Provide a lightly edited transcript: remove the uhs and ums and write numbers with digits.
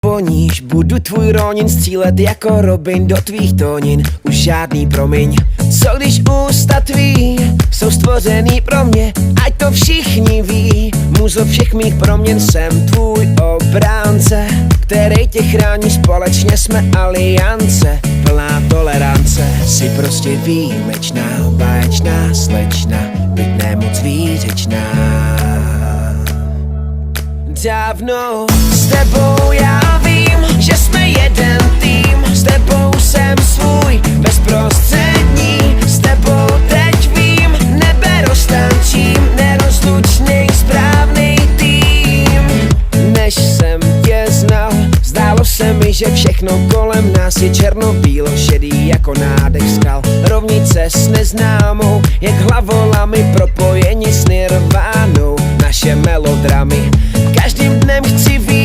Poníž budu tvůj Ronin střílet jako Robin do tvých tónin. Už žádný promiň. Co když ústa tvý jsou stvořený pro mě, ať to všichni ví. Muzo všech mých proměn, jsem tvůj obránce, který tě chrání, společně jsme aliance. Plná tolerance, jsi prostě výjimečná, báječná slečna, byť nemoc výřečná. Dávno s tebou já vím, že jsme jeden tým. S tebou jsem svůj, bezprostřední. S tebou teď vím, nebe roztančím. Nerozlučný, správný tým. Než jsem tě znal, zdálo se mi, že všechno kolem nás je černobílo šedý jako nádech skal. Rovnice s neznámou, jak hlavolami propojeni s nirvánou. Naše melodramy, každým dnem chci víc.